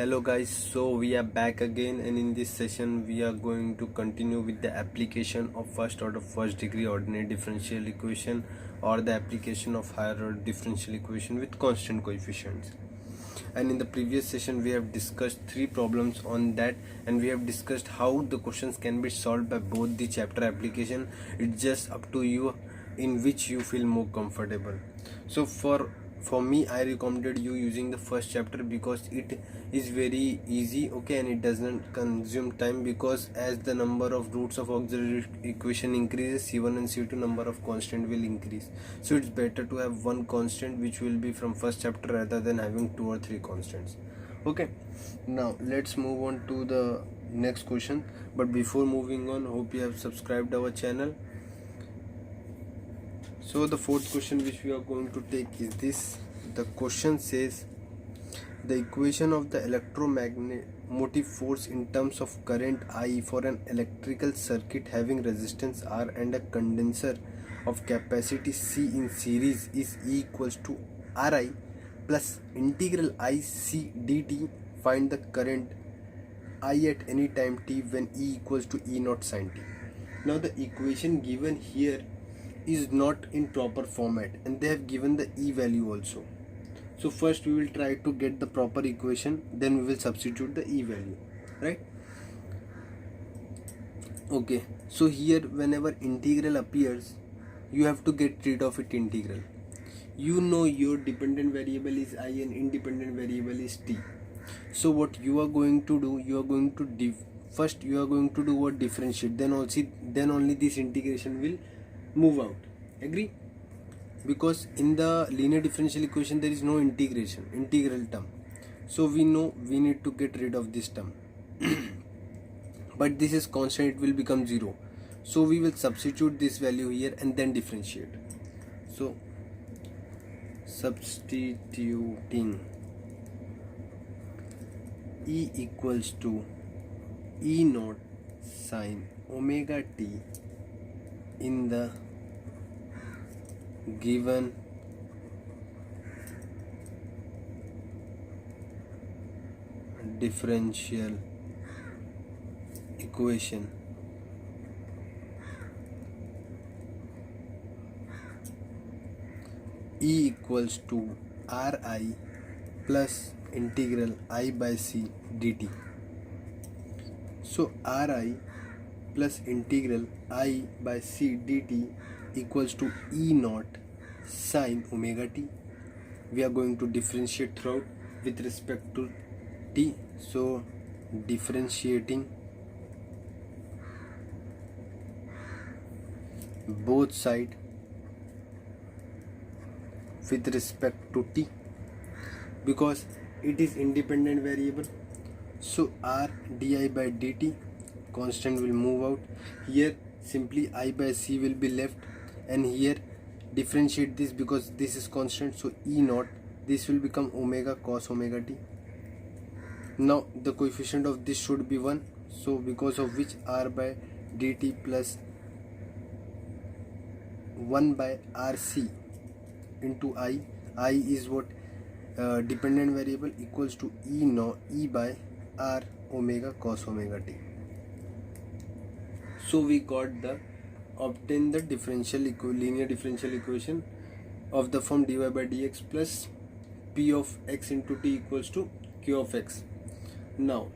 Hello guys, so we are back again, and in this session we are going to continue with the application of first order first degree ordinary differential equation, or the application of higher order differential equation with constant coefficients. And in the previous session we have discussed three problems on that, and we have discussed how the questions can be solved by both the chapter application. It's just up to you in which you feel more comfortable. So for me, I recommended you using the first chapter because it is very easy, okay, and it doesn't consume time, because as the number of roots of auxiliary equation increases, c1 and c2 number of constant will increase. So it's better to have one constant which will be from first chapter rather than having two or three constants. Okay, now let's move on to the next question. But before moving on, hope you have subscribed our channel. So the fourth question which we are going to take is this. The question says the equation of the electromotive force in terms of current I for an electrical circuit having resistance R and a condenser of capacity C in series is E equals to Ri plus integral IC dt. Find the current I at any time t when E equals to E naught sin t. Now the equation given here is not in proper format, and they have given the E value also. So first we will try to get the proper equation, then we will substitute the E value, right? Okay, so here whenever integral appears, you have to get rid of it integral. You know your dependent variable is I and independent variable is t. So what you are going to do, you are going to first you are going to do what differentiate, then only this integration will move out. Agree? Because in the linear differential equation there is no integral term, so we know we need to get rid of this term. But this is constant, it will become 0, so we will substitute this value here and then differentiate. So substituting E equals to E naught sin omega t in the given differential equation E equals to Ri plus integral I by C dt. So Ri plus integral I by C dt equals to E naught sin omega t. We are going to differentiate throughout with respect to t. So differentiating both sides with respect to t, because it is independent variable. So R di by dt, constant will move out. Here simply I by C will be left, and here differentiate this because this is constant, so E naught, this will become omega cos omega t. Now the coefficient of this should be 1, so because of which R by dt plus 1 by RC into I is what, dependent variable, equals to E by R omega cos omega t. So we got the obtain the linear differential equation of the form dy by dx plus p of x into t equals to q of x. Now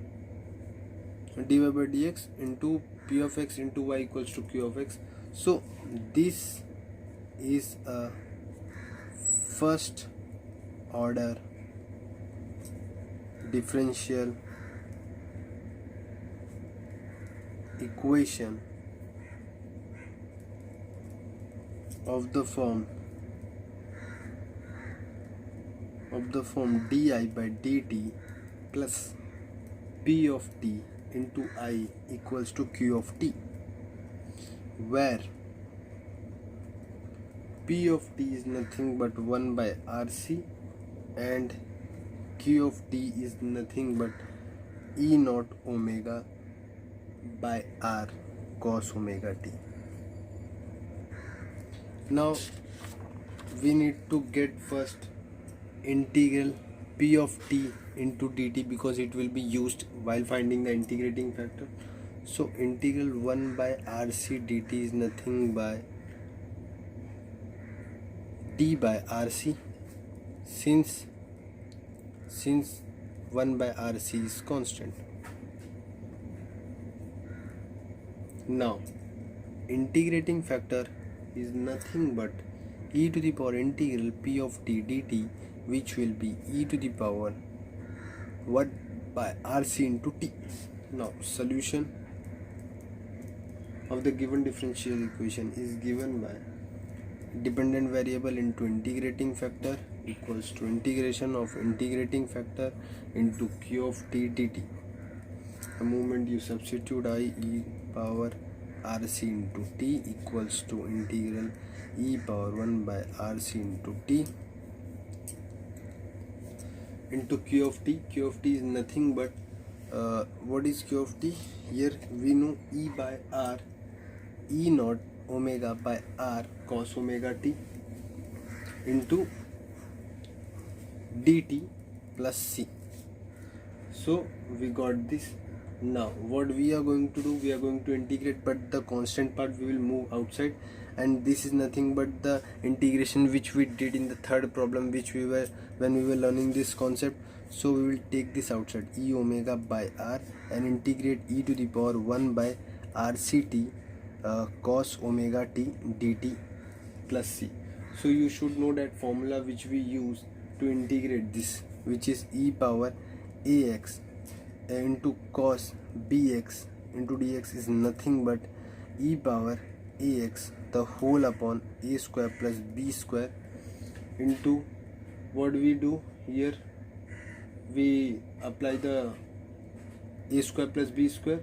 dy by dx into p of x into y equals to q of x. So this is a first order differential equation of the form di by dt plus p of t into I equals to q of t, where p of t is nothing but 1 by RC and q of t is nothing but E naught omega by R cos omega t. Now we need to get first integral p of t into dt because it will be used while finding the integrating factor. So integral 1 by rc dt is nothing by d by rc, since 1 by rc is constant. Now integrating factor is nothing but e to the power integral p of t dt, which will be e to the power 1 by rc into t. Now solution of the given differential equation is given by dependent variable into integrating factor equals to integration of integrating factor into q of t dt. The moment you substitute I e power rc into t equals to integral e power 1 by rc into t into q of t. Q of t is nothing but what is q of t? Here we know e by r, e naught omega by r cos omega t into dt plus c. So we got this. Now what we are going to do, we are going to integrate, but the constant part we will move outside, and this is nothing but the integration which we did in the third problem which we were when we were learning this concept. So we will take this outside, e omega by r, and integrate e to the power 1 by rct cos omega t dt plus c. So you should know that formula which we use to integrate this, which is e power ax into cos bx into dx is nothing but e power ax the whole upon a square plus b square into what we do here, we apply the a square plus b square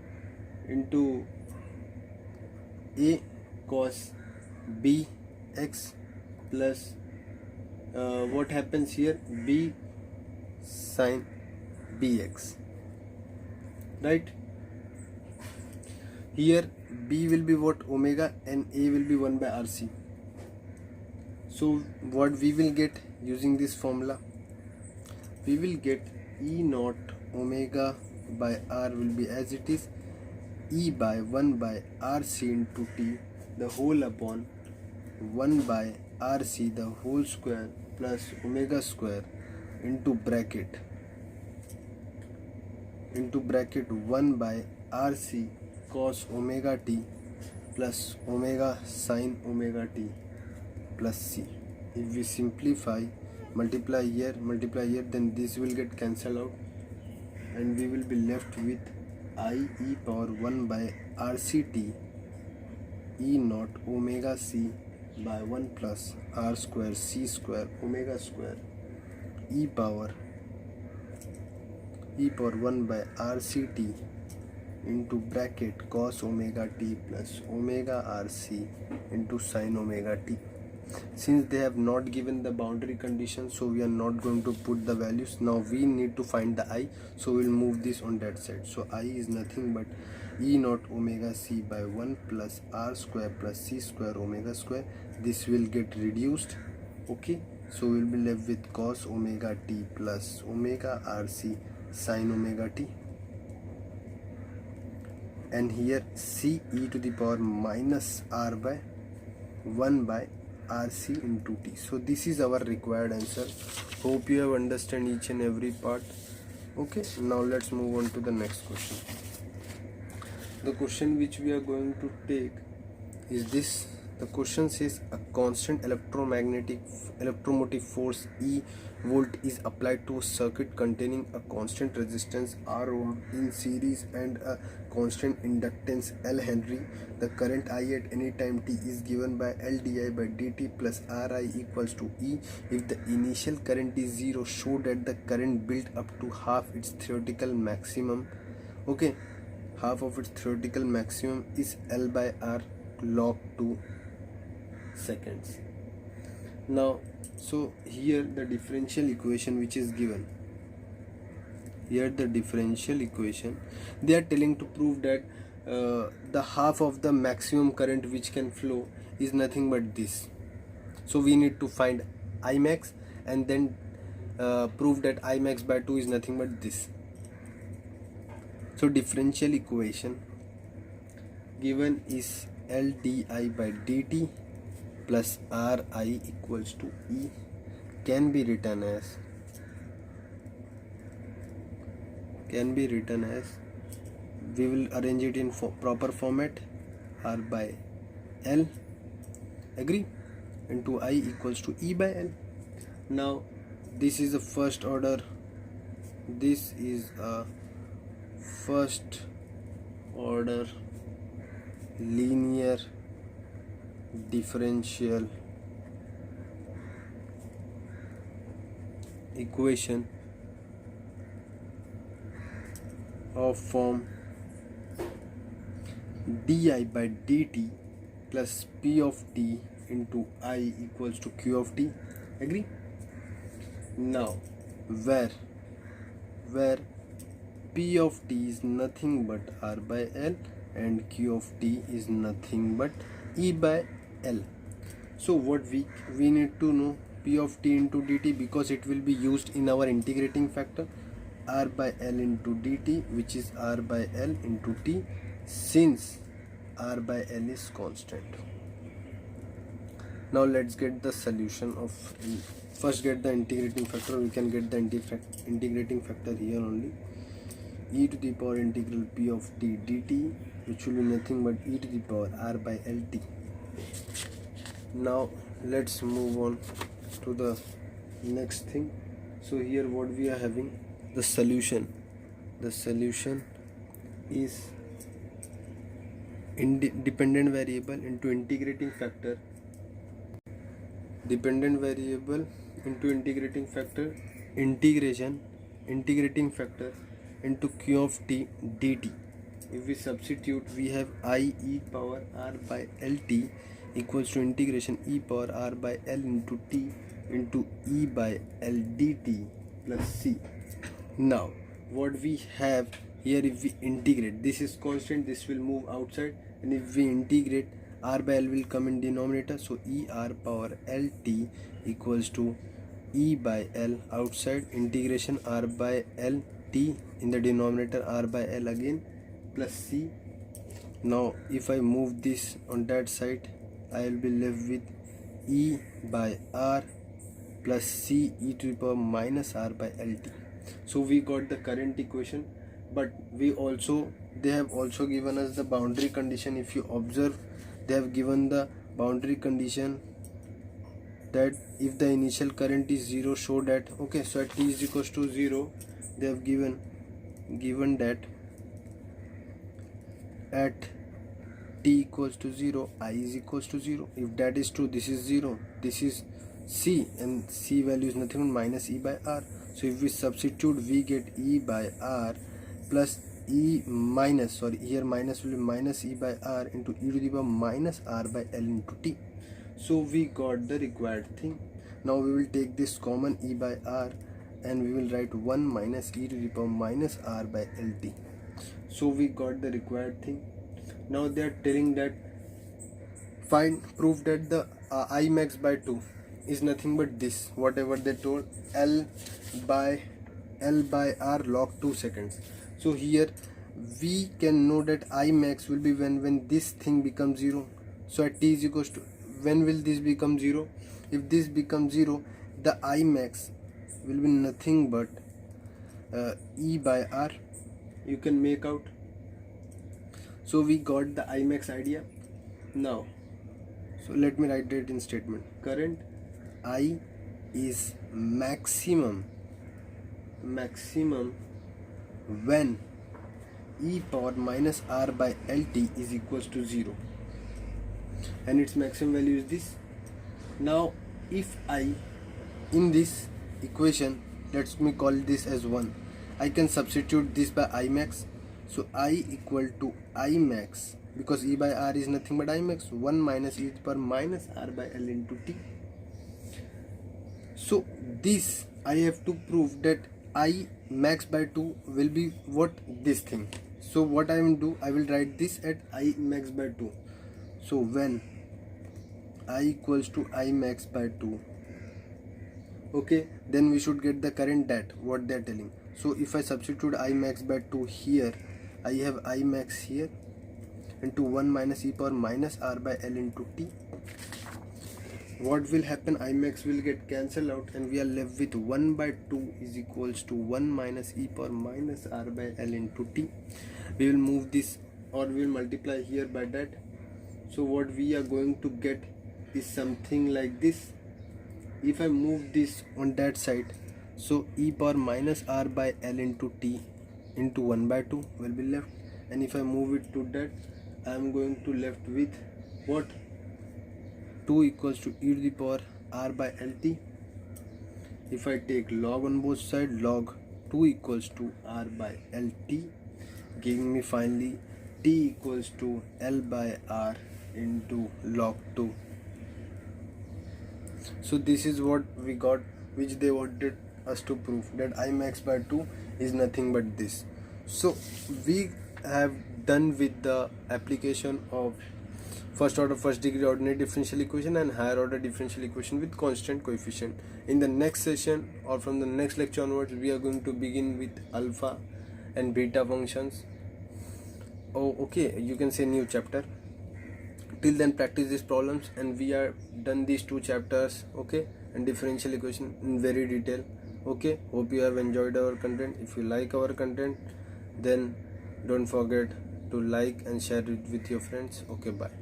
into a cos bx plus what happens here, b sin bx, right? Here b will be what, omega, and a will be 1 by rc. So what we will get using this formula, we will get e naught omega by r will be as it is, e by 1 by rc into t the whole upon 1 by rc the whole square plus omega square into bracket 1 by rc cos omega t plus omega sin omega t plus c. If we simplify, multiply here, then this will get cancelled out, and we will be left with I e power 1 by rct e naught omega c by 1 plus r square c square omega square e power 1 by rct into bracket cos omega t plus omega rc into sin omega t. Since they have not given the boundary condition, so we are not going to put the values. Now we need to find the I, so we'll move this on that side. So I is nothing but e naught omega c by 1 plus r square plus c square omega square. This will get reduced, okay? So we'll be left with cos omega t plus omega rc sin omega t, and here c e to the power minus r by 1 by rc into t. So this is our required answer. Hope you have understand each and every part. Okay, now let's move on to the next question. The question which we are going to take is this. The question says a constant electromotive force E volt is applied to a circuit containing a constant resistance R ohm in series and a constant inductance L Henry. The current I at any time t is given by L di by dt plus Ri equals to E. If the initial current is 0, show that the current built up to half its theoretical maximum. Okay, half of its theoretical maximum is L by R log 2 seconds. Now, so here the differential equation which is given, they are telling to prove that the half of the maximum current which can flow is nothing but this. So we need to find I max and then prove that I max by 2 is nothing but this. So differential equation given is L di by dt plus Ri equals to E can be written as we will arrange it in proper format. R by L, agree, into I equals to E by L. Now this is a first order, this is a first order linear differential equation of form di by dt plus p of t into I equals to q of t, agree. Now where p of t is nothing but R by L and q of t is nothing but E by L. So what we need to know p of t into dt, because it will be used in our integrating factor, R by L into dt, which is R by L into t, since R by L is constant. Now let's get the solution of, first get the integrating factor. We can get the integrating factor here only. E to the power integral p of t dt, which will be nothing but e to the power R by Lt. Now let's move on to the next thing. So here what we are having, the solution is dependent variable into integrating factor, integrating factor into q of t dt. If we substitute, we have I e power R by Lt equals to integration e power R by L into t into E by L dt plus c. Now what we have here, if we integrate, this is constant, this will move outside, and if we integrate, R by L will come in denominator, so E R power Lt equals to E by L outside, integration R by L t in the denominator, R by L again, plus c. Now if I move this on that side, I will be left with E by R plus c e to the power minus R by Lt. So we got the current equation, but they have also given us the boundary condition. If you observe, they have given the boundary condition that if the initial current is 0, show that, okay, so at t is equals to 0, they have given that at t equals to 0, I is equals to 0. If that is true, this is 0, this is c, and c value is nothing but minus E by R. So if we substitute, we get E by R plus E minus, sorry, here minus will be minus E by R into e to the power minus R by L into t. So we got the required thing. Now we will take this common E by R and we will write 1 minus e to the power minus R by Lt. So we got the required thing. Now they are telling that prove that the I max by 2 is nothing but this, whatever they told, L by R log 2 seconds. So here we can know that I max will be when this thing becomes 0. So at t is equals to, when will this become 0? If this becomes 0, the I max will be nothing but E by R. You can make out. So we got the I max idea. Now, so let me write that in statement. Current I is maximum when E power minus R by Lt is equals to 0, and its maximum value is this. Now if I, in this equation, let me call this as 1, I can substitute this by I max. So I equal to I max, because E by R is nothing but I max, 1 minus E to the power minus R by L into t. So this I have to prove that I max by 2 will be what, this thing. So what I will do, I will write this at I max by 2. So when I equals to I max by 2, okay, then we should get the current that what they are telling. So if I substitute I max by 2 here, I have I max here into 1 minus e power minus r by l into t. What will happen? I max will get cancelled out and we are left with 1 by 2 is equals to 1 minus e power minus r by l into t. We will move this, or we will multiply here by that. So what we are going to get is something like this. If I move this on that side, so e power minus r by l into t into 1 by 2 will be left, and if I move it to that, I am going to left with what? 2 equals to e to the power r by lt. If I take log on both sides, log 2 equals to r by lt, giving me finally t equals to l by r into log 2. So this is what we got, which they wanted us to prove, that I max by 2 is nothing but this. So we have done with the application of first order first degree ordinary differential equation and higher order differential equation with constant coefficient. In the next session or from the next lecture onwards, we are going to begin with alpha and beta functions. Oh, okay, you can say new chapter. Till then, practice these problems, and we are done these 2 chapters, okay, and differential equation in very detail. Okay, hope you have enjoyed our content. If you like our content, then don't forget to like and share it with your friends. Okay, bye.